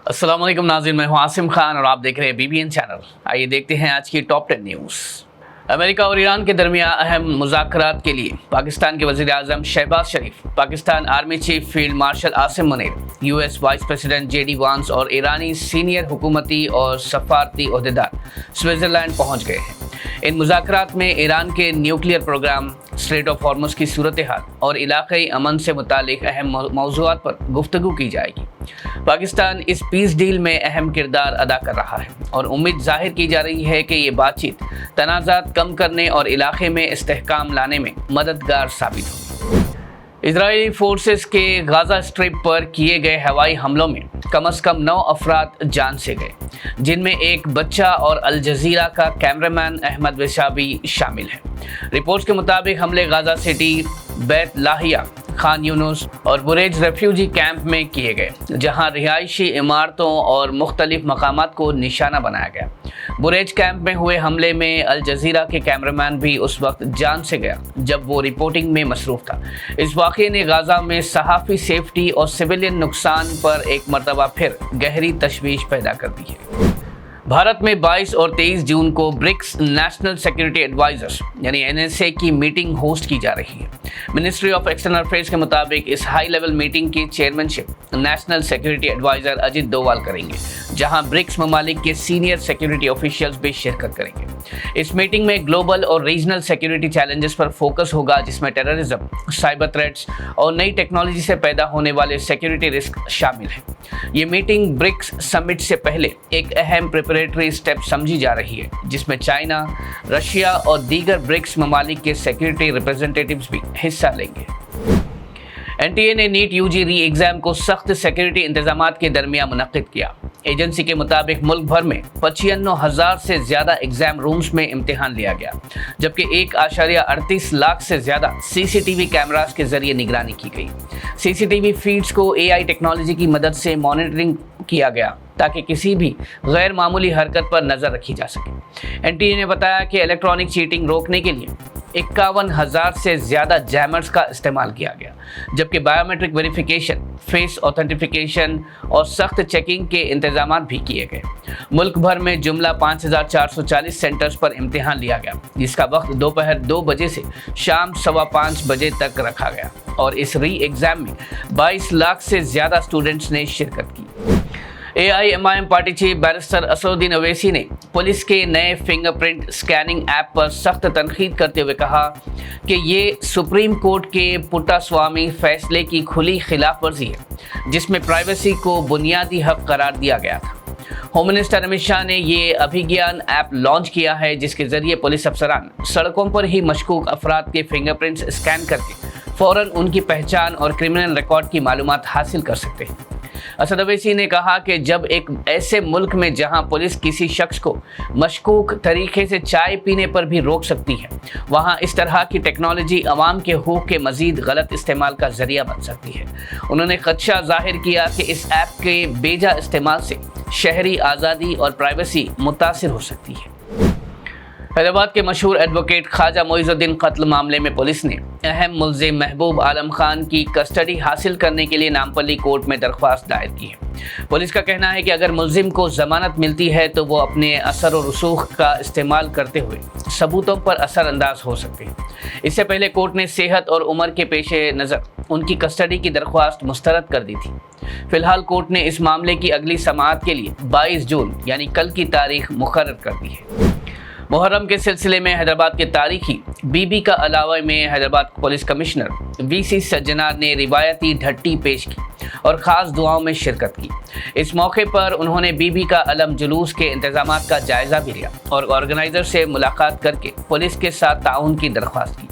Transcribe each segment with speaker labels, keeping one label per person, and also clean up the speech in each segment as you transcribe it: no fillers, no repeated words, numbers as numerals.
Speaker 1: अस्सलाम वालेकुम नाज़रीन, मैं हूं आसिम खान और आप देख रहे हैं BBN चैनल। आइए देखते हैं आज की टॉप 10 न्यूज़। अमेरिका और ईरान के दरमियान अहम मुज़ाकरात के लिए पाकिस्तान के वज़ीर आज़म Shehbaz Sharif, Pakistan army chief field marshal Asim Munir, US vice president JD Vance और ईरानी सीनियर हुकूमती और सफारती ओहदेदार स्विट्ज़रलैंड पहुँच गए हैं। इन मुज़ाकरात में ईरान के nuclear programme, strait of Hormuz की सूरत हाल और इलाक़ाई अमन से मुतालिक अहम मौज़ूआत पर गुफ्तगू की जाएगी। पाकिस्तान इस पीस डील में अहम किरदार अदा कर रहा है और उम्मीद जाहिर की जा रही है कि ये बातचीत तनाज़ात कम करने और इलाक़े में इस्तेहकाम लाने में मददगार साबित होगी। इजरायली फोर्सेस के गाज़ा स्ट्रिप पर किए गए हवाई हमलों में कम से कम 9 अफराद जान से गए, जिनमें एक बच्चा और अल जज़ीरा का कैमरामैन अहमद वेशाबी शामिल है। रिपोर्ट्स के मुताबिक हमले गाज़ा सिटी, बैत लाहिया, खान यूनुस और बुरेज रेफ्यूजी कैंप में किए गए, जहां रिहायशी इमारतों और मुख्तलिफ मकामात को निशाना बनाया गया। बुरेज कैंप में हुए हमले में अल जज़ीरा के कैमरामैन भी उस वक्त जान से गया जब वो रिपोर्टिंग में मसरूफ़ था। इस वाक़े ने गाज़ा में सहाफ़ी सेफ्टी और सिविलियन नुकसान पर एक मरतबा फिर गहरी तशवीश पैदा कर दी है। भारत में 22 और 23 जून को ब्रिक्स नेशनल सिक्योरिटी एडवाइजर्स यानी NSA की मीटिंग होस्ट की जा रही है। मिनिस्ट्री ऑफ एक्सटर्नल अफेयर्स के मुताबिक इस हाई लेवल मीटिंग की chairmanship national security advisor Ajit Doval करेंगे, जहां ब्रिक्स ममालिक के सीनियर सिक्योरिटी ऑफिशियल्स भी शिरकत करेंगे। इस मीटिंग में ग्लोबल और रीजनल सिक्योरिटी चैलेंजेस पर फोकस होगा, जिसमें टेररिज्म, साइबर थ्रेट्स और नई टेक्नोलॉजी से पैदा होने वाले सिक्योरिटी रिस्क शामिल है। ये मीटिंग ब्रिक्स समिट से पहले एक अहम प्रिपरेटरी स्टेप समझी जा रही है, जिसमें चाइना, रशिया और दीगर ब्रिक्स ममालिक के सिक्योरिटी रिप्रेजेंटेटिव्स भी हिस्सा लेंगे। NTA ने नीट UG री एग्ज़ाम को सख्त सिक्योरिटी इंतजामात के दरमियान मुनक्किद किया। एजेंसी के मुताबिक मुल्क भर में 95,000 से ज़्यादा एग्ज़ाम रूम्स में इम्तिहान लिया गया, जबकि 1.38 लाख से ज़्यादा CCTV कैमरास के जरिए निगरानी की गई। CCTV फीड्स को AI टेक्नोलॉजी की मदद से मॉनिटरिंग किया गया ताकि किसी भी गैर मामूली हरकत पर नज़र रखी जा सके। NTA ने बताया कि इलेक्ट्रॉनिक चीटिंग रोकने के लिए 51,000 से ज़्यादा जैमर्स का इस्तेमाल किया गया, जबकि बायोमेट्रिक वेरिफिकेशन, फेस ऑथेंटिफिकेशन और सख्त चेकिंग के इंतजाम भी किए गए। मुल्क भर में जुमला 5,440 सेंटर्स पर इम्तिहान लिया गया, जिसका वक्त दोपहर 2 बजे से शाम 5:15 बजे तक रखा गया और इस री एग्ज़ाम में 22 लाख से ज़्यादा स्टूडेंट्स ने शिरकत की। AIMIM party chief barrister Asaduddin Owaisi ने पुलिस के नए फिंगरप्रिंट स्कैनिंग ऐप पर सख्त तनकीद करते हुए कहा कि ये सुप्रीम कोर्ट के पुट्टास्वामी फैसले की खुली खिलाफ वर्जी है, जिसमें प्राइवेसी को बुनियादी हक करार दिया गया था। होम मिनिस्टर अमित शाह ने ये अभिज्ञान ऐप लॉन्च किया है, जिसके जरिए पुलिस अफसरान सड़कों पर ही मशकूक अफराद के फिंगरप्रिंट्स स्कैन करके फ़ौरन उनकी पहचान और क्रिमिनल रिकॉर्ड की मालूमात हासिल कर सकते हैं। असद ओवैसी ने कहा कि जब एक ऐसे मुल्क में जहां पुलिस किसी शख्स को मशकूक तरीके से चाय पीने पर भी रोक सकती है, वहां इस तरह की टेक्नोलॉजी अवाम के हुकूक के मजीद गलत इस्तेमाल का जरिया बन सकती है। उन्होंने खदशा जाहिर किया कि इस ऐप के बेजा इस्तेमाल से शहरी आज़ादी और प्राइवेसी मुतासिर हो सकती है। हैदराबाद के मशहूर एडवोकेट ख्वाजा मोइजुद्दीन कत्ल मामले में पुलिस ने अहम मुल्ज़िम महबूब आलम खान की कस्टडी हासिल करने के लिए नामपल्ली कोर्ट में दरख्वास्त दायर की है। पुलिस का कहना है कि अगर मुल्ज़िम को ज़मानत मिलती है तो वो अपने असर और रसूख का इस्तेमाल करते हुए सबूतों पर असर अंदाज हो सकते हैं। इससे पहले कोर्ट ने सेहत और उम्र के पेश नज़र उनकी कस्टडी की दरख्वास्त मुस्तरद कर दी थी। फिलहाल कोर्ट ने इस मामले की अगली समाअत के लिए 22 जून यानी कल की तारीख मुकर्रर कर दी है। मुहर्रम के सिलसिले में हैदराबाद के तारीखी बीबी का अलावा में Hyderabad police commissioner VC Sajjanar ने रिवायती ढट्टी पेश की और ख़ास दुआओं में शिरकत की। इस मौके पर उन्होंने बीबी का अलम जुलूस के इंतजामात का जायज़ा भी लिया और ऑर्गेनाइज़र से मुलाकात करके पुलिस के साथ ताउन की दरख्वास्त की।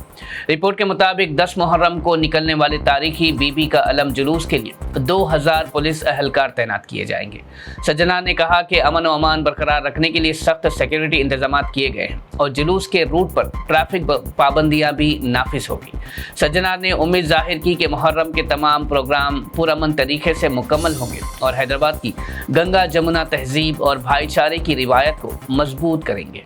Speaker 1: रिपोर्ट के मुताबिक 10 मुहर्रम को निकलने वाले तारीखी बीबी का अलम जुलूस के लिए 2000 पुलिस अहलकार तैनात किए जाएंगे। सज्जना ने कहा कि अमन व अमान बरकरार रखने के लिए सख्त सिक्योरिटी इंतजाम किए गए हैं और जुलूस के रूट पर ट्रैफिक पाबंदियां भी नाफिज होगी। सज्जना ने उम्मीद जाहिर की कि मुहर्रम के तमाम प्रोग्राम पुरअमन तरीके से मुकम्मल होंगे और हैदराबाद की गंगा जमुना तहजीब और भाईचारे की रिवायत को मजबूत करेंगे।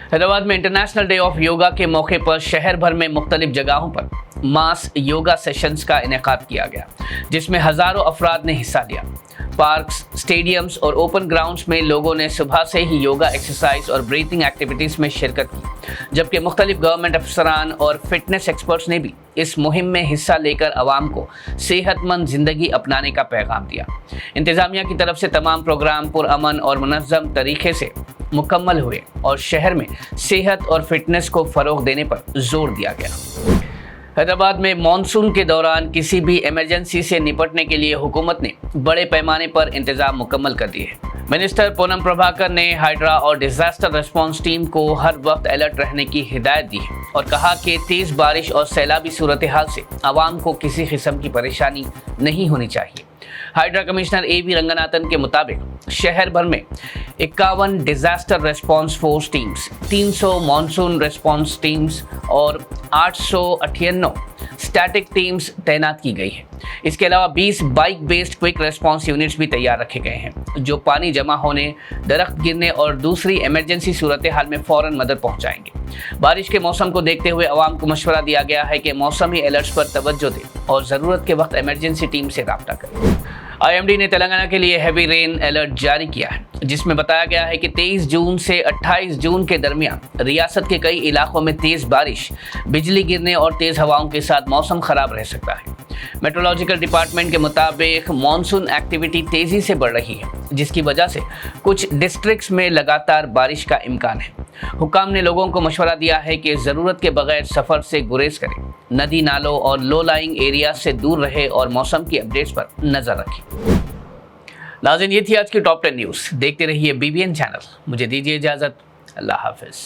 Speaker 1: हैदराबाद में इंटरनेशनल डे ऑफ योगा के मौके पर शहर भर में मुख्तलिफ जगहों पर मास योगा सेशंस का इनेकाद किया गया, जिसमें हज़ारों अफराद ने हिस्सा लिया। पार्क्स, स्टेडियम्स और ओपन ग्राउंड्स में लोगों ने सुबह से ही योगा, एक्सरसाइज और ब्रीथिंग एक्टिविटीज़ में शिरकत की, जबकि मुख्तलिफ गवर्नमेंट अफसरान और फिटनेस एक्सपर्ट्स ने भी इस मुहिम में हिस्सा लेकर आवाम को सेहतमंद ज़िंदगी अपनाने का पैगाम दिया। इंतज़ामिया की तरफ से तमाम प्रोग्राम पुरअमन और मुनज़्ज़म तरीके से मुकम्मल हुए और शहर में सेहत और फिटनेस को फ़रोग़ देने पर जोर दिया गया। हैदराबाद में मानसून के दौरान किसी भी इमरजेंसी से निपटने के लिए हुकूमत ने बड़े पैमाने पर इंतजाम मुकम्मल कर दिए हैं। मिनिस्टर पूनम प्रभाकर ने हाइड्रा और डिजास्टर रिस्पांस टीम को हर वक्त अलर्ट रहने की हिदायत दी है और कहा कि तेज़ बारिश और सैलाबी सूरत हाल से आवाम को किसी किस्म की परेशानी नहीं होनी चाहिए। हाइड्रा कमिश्नर AV रंगनाथन के मुताबिक शहर भर में 51 disaster response force teams, 300 monsoon response teams और 898 स्टैटिक टीम्स तैनात की गई है। इसके अलावा 20 bike based quick response units भी तैयार रखे गए हैं, जो पानी जमा होने, दरख्त गिरने और दूसरी इमरजेंसी सूरत हाल में फ़ौरन मदद पहुंचाएंगे। बारिश के मौसम को देखते हुए आवाम को मशवरा दिया गया है कि मौसमी अलर्ट्स पर तवज्जो दें और ज़रूरत के वक्त इमरजेंसी टीम से रब्ता करें। IMD ने तेलंगाना के लिए हैवी रेन अलर्ट जारी किया है, जिसमें बताया गया है कि 23 जून से 28 जून के दरमियान रियासत के कई इलाकों में तेज़ बारिश, बिजली गिरने और तेज़ हवाओं के साथ मौसम खराब रह सकता है। मेट्रोलॉजिकल डिपार्टमेंट के मुताबिक मानसून एक्टिविटी तेज़ी से बढ़ रही है, जिसकी वजह से कुछ डिस्ट्रिक्ट्स में लगातार बारिश का इम्कान है। हुकाम ने लोगों को मशवरा दिया है कि ज़रूरत के बगैर सफ़र से गुरेज करें, नदी नालों और लो लाइंग एरिया से दूर रहे और मौसम की अपडेट्स पर नज़र रखें। नाज़रीन, ये थी आज की टॉप 10 न्यूज़। देखते रहिए BBN चैनल। मुझे दीजिए इजाज़त। अल्लाह हाफ़िज़।